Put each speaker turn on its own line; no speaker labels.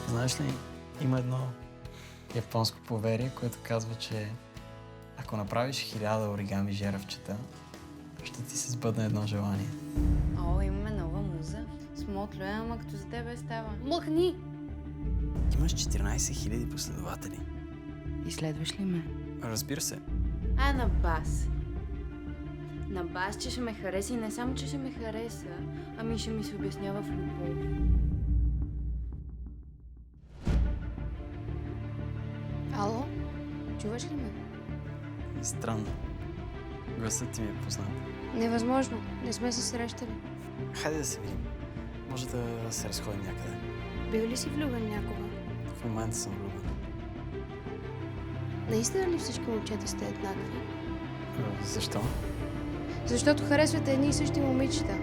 Знаеш ли, има едно японско поверие, което казва, че ако направиш 1000 оригами жеравчета, ще ти се сбъдне едно желание.
О, имаме нова муза. Смотлю, ама като за тебе става. Млъкни!
Имаш 14 000 последователи.
Изследваш ли ме?
Разбира се.
А, на бас. На бас, че ще ме хареса и не само, че ще ме хареса, ами ще ми се обяснява в любов. Ало? Чуваш ли ме?
Странно. Гласът ти ми е познат.
Невъзможно. Не сме се срещали.
Хайде да се видим. Може да се разходим някъде.
Бил ли си влюбен някога?
В момента съм влюбен.
Наистина ли всички момчета сте еднакви?
Защо?
Защото харесвате едни и същи момичета.